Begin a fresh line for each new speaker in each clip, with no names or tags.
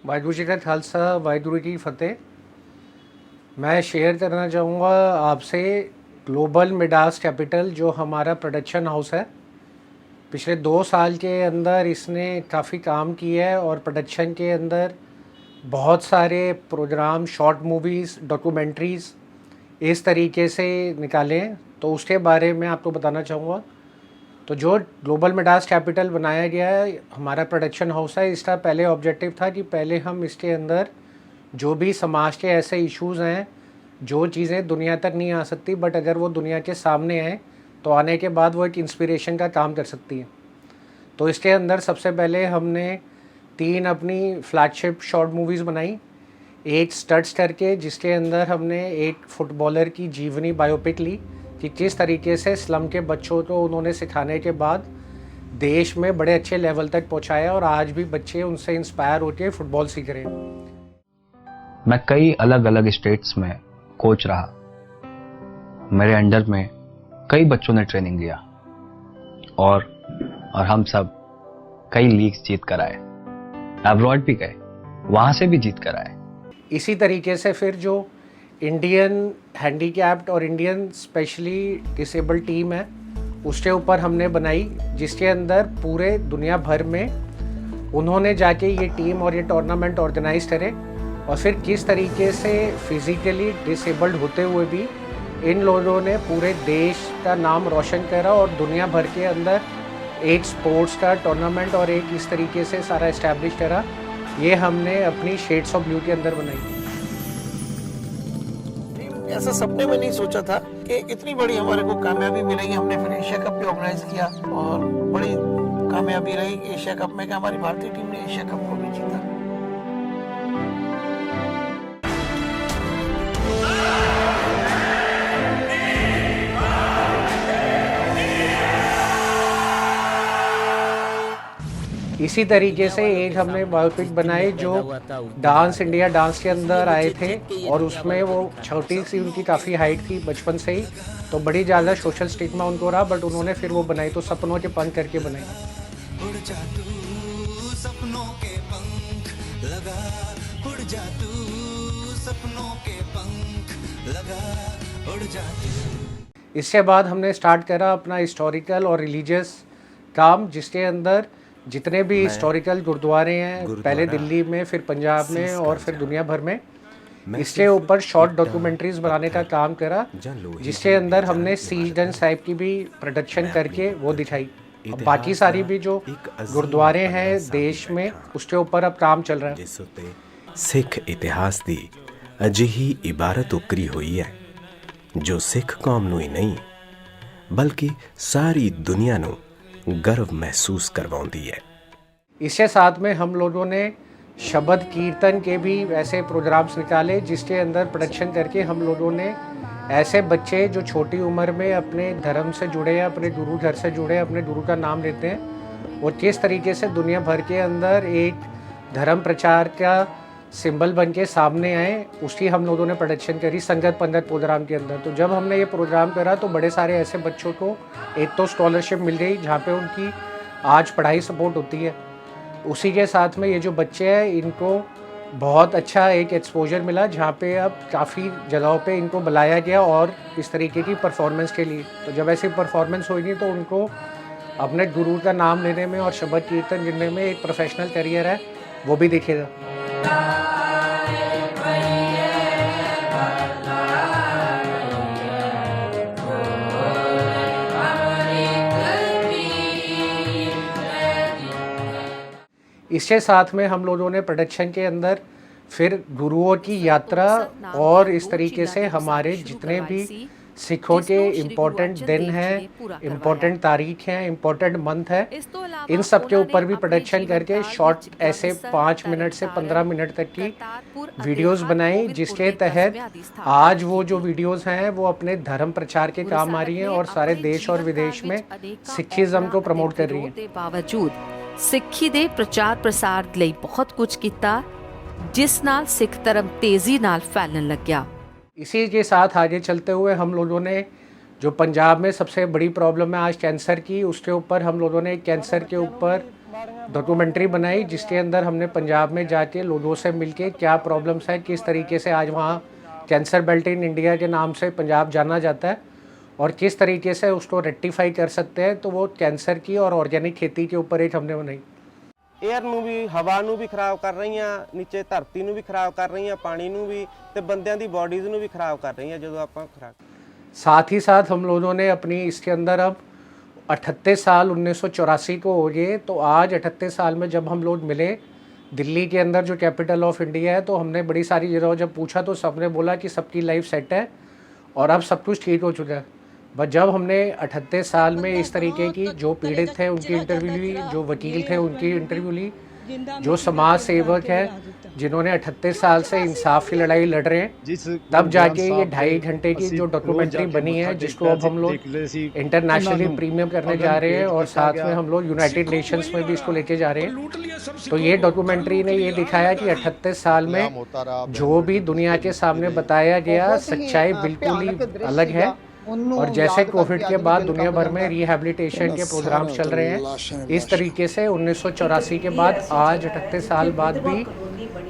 वाहिगुरू जी का खालसा, वाहिगुरू जी की फतेह। मैं शेयर करना चाहूँगा आपसे ग्लोबल मिडास कैपिटल, जो हमारा प्रोडक्शन हाउस है। पिछले 2 साल के अंदर इसने काफ़ी काम किया है और प्रोडक्शन के अंदर बहुत सारे प्रोग्राम, शॉर्ट मूवीज़, डॉक्यूमेंट्रीज़ इस तरीके से निकाले हैं। तो उसके बारे में आपको बताना चाहूँगा। तो जो ग्लोबल मिडास कैपिटल बनाया गया है, हमारा प्रोडक्शन हाउस है, इसका पहले ऑब्जेक्टिव था कि पहले हम इसके अंदर जो भी समाज के ऐसे इश्यूज़ हैं, जो चीज़ें दुनिया तक नहीं आ सकती, बट अगर वो दुनिया के सामने आए तो आने के बाद वो एक इंस्पिरेशन का काम कर सकती है। तो इसके अंदर सबसे पहले हमने 3 अपनी फ्लैगशिप शॉर्ट मूवीज़ बनाई। एक स्टड्स करके, जिसके अंदर हमने एक फ़ुटबॉलर की जीवनी बायोपिक ली कि किस तरीके से स्लम के बच्चों को उन्होंने सिखाने के बाद देश में बड़े अच्छे लेवल तक पहुंचाया और आज भी बच्चे उनसे इंस्पायर होकर फ़ुटबॉल सीख रहे हैं।
मैं कई अलग अलग स्टेट्स में कोच रहा। मेरे अंडर में कई बच्चों ने ट्रेनिंग लिया और हम सब कई लीग्स जीत कर आए। अब्रॉड भी गए, वहां से भी जीत कर आए।
इसी तरीके से फिर जो इंडियन हैंडीकैप्ड और इंडियन स्पेशली डिसेबल्ड टीम है, उसके ऊपर हमने बनाई, जिसके अंदर पूरे दुनिया भर में उन्होंने जाके ये टीम और ये टूर्नामेंट ऑर्गेनाइज करे और फिर किस तरीके से फिज़िकली डिसेबल्ड होते हुए भी इन लोगों ने पूरे देश का नाम रोशन करा और दुनिया भर के अंदर एक स्पोर्ट्स का टूर्नामेंट और एक इस तरीके से सारा इस्टेब्लिश करा। ये हमने अपनी शेड्स ऑफ ब्लू के अंदर बनाई।
ऐसा सपने में नहीं सोचा था कि इतनी बड़ी हमारे को कामयाबी मिलेगी। हमने फिर एशिया कप भी ऑर्गेनाइज किया और बड़ी कामयाबी रही एशिया कप में कि हमारी भारतीय टीम ने एशिया कप को भी जीता।
इसी तरीके से एक हमने बायोपिक बनाई जो डांस इंडिया डांस के अंदर आए थे और उसमें वो छोटी सी उनकी काफ़ी हाइट थी बचपन से ही, तो बड़ी ज़्यादा सोशल स्टिग्मा उनको रहा, बट उन्होंने फिर वो बनाई, तो सपनों के पंख करके बनाई।
उड़ जा तू सपनों के पंख लगा, उड़ जा तू सपनों के पंख लगा, उड़ जा तू।
इसके बाद हमने स्टार्ट करा अपना हिस्टोरिकल और रिलीजियस काम, जिसके अंदर जितने भी हिस्टोरिकल गुरुद्वारे हैं, पहले दिल्ली में, फिर पंजाब में और फिर दुनिया भर में, इसके ऊपर शॉर्ट डॉक्यूमेंट्रीज बनाने का काम करा, जिसके अंदर हमने सीजगंज साहिब की भी प्रोडक्शन करके वो दिखाई। अब बाकी सारी भी जो गुरुद्वारे हैं देश में, उसके ऊपर अब काम चल रहा है।
सिख इतिहास दी अजिही इबारत उकरी हुई है जो सिख कौम नूं ही नहीं बल्कि सारी दुनिया नूं गर्व महसूस करवाउंदी है।
इसके साथ में हम लोगों ने शब्द कीर्तन के भी ऐसे प्रोग्राम्स निकाले, जिसके अंदर प्रोडक्शन करके हम लोगों ने ऐसे बच्चे जो छोटी उम्र में अपने धर्म से जुड़े हैं, अपने गुरु घर से जुड़े, अपने गुरु का नाम लेते हैं और किस तरीके से दुनिया भर के अंदर एक धर्म प्रचार का सिंबल बन के सामने आए, उसकी हम लोगों ने प्रोडक्शन करी संगत पंगत प्रोग्राम के अंदर। तो जब हमने ये प्रोग्राम करा तो बड़े सारे ऐसे बच्चों को एक तो स्कॉलरशिप मिल गई जहाँ पे उनकी आज पढ़ाई सपोर्ट होती है, उसी के साथ में ये जो बच्चे हैं इनको बहुत अच्छा एक एक्सपोजर मिला, जहाँ पे अब काफ़ी जगहों पे इनको बुलाया गया और इस तरीके की परफॉर्मेंस के लिए। तो जब ऐसी परफॉर्मेंस होगी तो उनको अपने गुरु का नाम लेने में और शब्द कीर्तन गिनने में एक प्रोफेशनल करियर है वो भी दिखेगा। इसके साथ में हम लोगों ने प्रोडक्शन के अंदर फिर गुरुओं की यात्रा और इस तरीके से हमारे जितने भी सिखों के इम्पोर्टेंट दिन हैं, इम्पोर्टेंट तारीख हैं, इम्पोर्टेंट मंथ है, इन सब के ऊपर भी प्रोडक्शन करके शॉर्ट ऐसे 5 मिनट से 15 मिनट तक की वीडियोस बनाई, जिसके तहत आज वो जो वीडियोस हैं वो अपने धर्म प्रचार के काम आ रही हैं और सारे देश और विदेश में सिखिज्म को प्रमोट कर रही हैं।
बावजूद सिੱਖੀ ਦੇ ਪ੍ਰਚਾਰ ਪ੍ਰਸਾਰ ਲਈ ਬਹੁਤ ਕੁਝ ਕੀਤਾ, जिस नाल सिख धर्म तेजी नाल फैलन लग गया।
इसी के साथ आगे चलते हुए हम लोगों ने जो पंजाब में सबसे बड़ी प्रॉब्लम है आज कैंसर की, उसके ऊपर हम लोगों ने कैंसर के ऊपर डॉक्यूमेंट्री बनाई जिसके अंदर हमने पंजाब में जाके लोगों से मिलके क्या प्रॉब्लम्स है, किस तरीके से आज वहाँ कैंसर बेल्ट इन इंडिया के नाम से पंजाब जाना जाता है और किस तरीके से उसको रेक्टिफाई कर सकते हैं। तो वो कैंसर की और ऑर्गेनिक खेती के ऊपर एक हमने बनाई।
एयर ਨੂੰ ਵੀ ਹਵਾ ਨੂੰ ਵੀ ਖਰਾਬ ਕਰ ਰਹੀਆਂ, ਨੀਚੇ ਧਰਤੀ ਨੂੰ ਵੀ ਖਰਾਬ ਕਰ ਰਹੀਆਂ, ਪਾਣੀ ਨੂੰ ਵੀ ਤੇ ਬੰਦਿਆਂ ਦੀ ਬਾਡੀਜ਼ ਨੂੰ ਵੀ ਖਰਾਬ ਕਰ ਰਹੀਆਂ ਜਦੋਂ ਆਪਾਂ ਖਰਾਬ।
साथ ही साथ हम लोगों ने अपनी इसके अंदर अब 38 साल 1984 को हो गए। तो आज 38 साल में जब हम लोग मिले दिल्ली के अंदर जो कैपिटल ऑफ इंडिया है, तो हमने बड़ी सारी जगहों जब पूछा तो सबने बोला कि सबकी लाइफ सेट है और अब सब कुछ ठीक हो चुका है। बस जब हमने 38 साल में इस तरीके की जो पीड़ित थे उनकी इंटरव्यू ली, जो वकील थे उनकी इंटरव्यू ली, जो समाज सेवक है जिन्होंने 38 साल से इंसाफ की लड़ाई लड़ रहे हैं, तब जाके ये 2.5 घंटे की जो डॉक्यूमेंट्री बनी है जिसको अब हम लोग इंटरनेशनली प्रीमियम करने जा रहे हैं और साथ में हम लोग यूनाइटेड नेशंस में भी इसको लेके जा रहे हैं। तो ये डॉक्यूमेंट्री ने ये दिखाया कि 38 साल में जो भी दुनिया के सामने बताया गया सच्चाई बिल्कुल ही अलग है। और जैसे कोविड के बाद दुनिया भर में रिहैबिलिटेशन के प्रोग्राम चल रहे हैं, इस तरीके से 1984 के बाद आज 38 साल बाद भी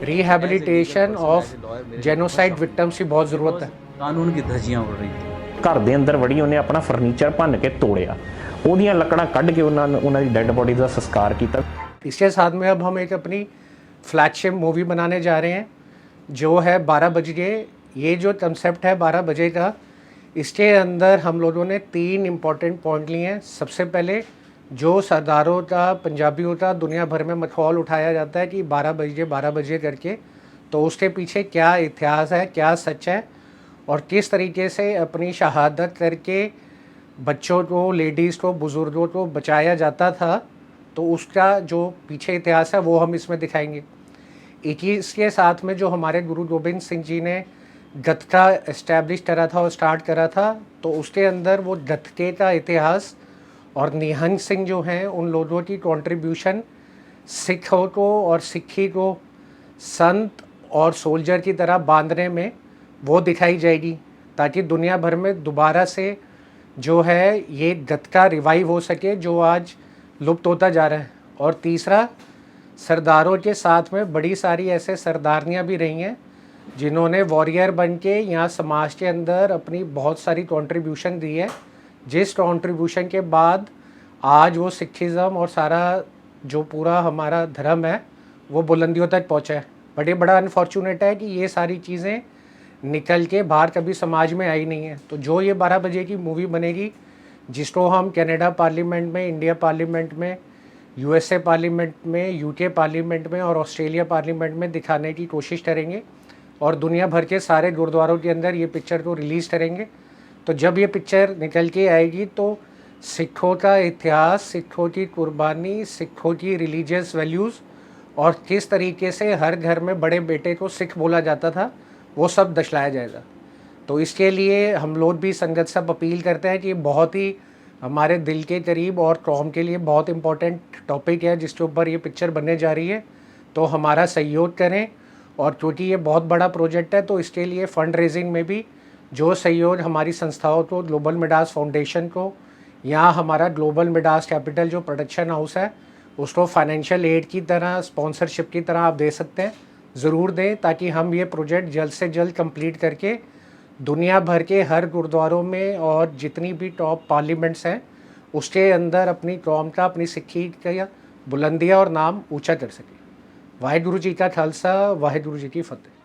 रिहैबिलिटेशन ऑफ जेनोसाइड विक्टिम्स की बहुत ज़रूरत है।
कानून की धज्जियां उड़ रही थी।
घर ਦੇ ਅੰਦਰ ਵੜੀ ਉਹਨੇ ਆਪਣਾ ਫਰਨੀਚਰ ਭੰਨ ਕੇ ਤੋੜਿਆ, ਉਹਦੀਆਂ ਲੱਕੜਾਂ ਕੱਢ ਕੇ ਉਹਨਾਂ ਦੀ ਡੈੱਡ ਬੋਡੀ ਦਾ ਸੰਸਕਾਰ ਕੀਤਾ।
इसके साथ में अब हम एक अपनी फ्लैगशिप मूवी बनाने जा रहे हैं जो है 12 बजे। ये जो कंसेप्ट है 12 बजे का, इसके अंदर हम लोगों ने 3 इम्पॉर्टेंट पॉइंट लिए हैं। सबसे पहले जो सरदारों का, पंजाबियों का दुनिया भर में मखौल उठाया जाता है कि 12 बजे करके, तो उसके पीछे क्या इतिहास है, क्या सच है और किस तरीके से अपनी शहादत करके बच्चों को, लेडीज़ को, बुज़ुर्गों को बचाया जाता था। तो उसका जो पीछे इतिहास है वो हम इसमें दिखाएंगे। इसके साथ में जो हमारे गुरु गोबिंद सिंह जी ने गतका इस्टेब्लिश करा था और स्टार्ट करा था, तो उसके अंदर वो गतके का इतिहास और निहंग सिंह जो हैं उन लोगों की कंट्रीब्यूशन सिखों को और सिक्खी को संत और सोल्जर की तरह बांधने में वो दिखाई जाएगी, ताकि दुनिया भर में दोबारा से जो है ये गतका रिवाइव हो सके जो आज लुप्त होता जा रहा है। और तीसरा, सरदारों के साथ में बड़ी सारी ऐसे सरदारनियाँ भी रही हैं जिन्होंने वॉरियर बन के यहाँ समाज के अंदर अपनी बहुत सारी कंट्रीब्यूशन दी है, जिस कंट्रीब्यूशन के बाद आज वो सिखिज़म और सारा जो पूरा हमारा धर्म है वो बुलंदियों तक पहुँचा है। बट ये बड़ा अनफॉर्चुनेट है कि ये सारी चीज़ें निकल के बाहर कभी समाज में आई नहीं है। तो जो ये 12 बजे की मूवी बनेगी जिसको हम कनाडा पार्लियामेंट में, इंडिया पार्लियामेंट में, यूएसए पार्लियामेंट में, यूके पार्लियामेंट में और ऑस्ट्रेलिया पार्लियामेंट में दिखाने की कोशिश करेंगे और दुनिया भर के सारे गुरुद्वारों के अंदर ये पिक्चर को रिलीज़ करेंगे। तो जब ये पिक्चर निकल के आएगी तो सिखों का इतिहास, सिखों की कुर्बानी, सिखों की रिलीजियस वैल्यूज़ और किस तरीके से हर घर में बड़े बेटे को सिख बोला जाता था वो सब दर्शाया जाएगा। तो इसके लिए हम लोग भी संगत सब अपील करते हैं कि बहुत ही हमारे दिल के करीब और कौम के लिए बहुत इम्पोर्टेंट टॉपिक है जिसके ऊपर ये पिक्चर बनने जा रही है। तो हमारा सहयोग करें और क्योंकि ये बहुत बड़ा प्रोजेक्ट है तो इसके लिए फ़ंड रेजिंग में भी जो सहयोग हमारी संस्थाओं को, ग्लोबल मिडास फाउंडेशन को, यहाँ हमारा ग्लोबल मिडास कैपिटल जो प्रोडक्शन हाउस है उसको फाइनेंशियल एड की तरह, स्पॉन्सरशिप की तरह आप दे सकते हैं, ज़रूर दें, ताकि हम ये प्रोजेक्ट जल्द से जल्द कंप्लीट करके दुनिया भर के हर गुरुद्वारों में और जितनी भी टॉप पार्लियामेंट्स हैं उसके अंदर अपनी कौम का, अपनी सिक्खी का बुलंदियाँ और नाम ऊँचा कर सकें। वाहिगुरु जी का खालसा, वाहिगुरु जी की फतेह।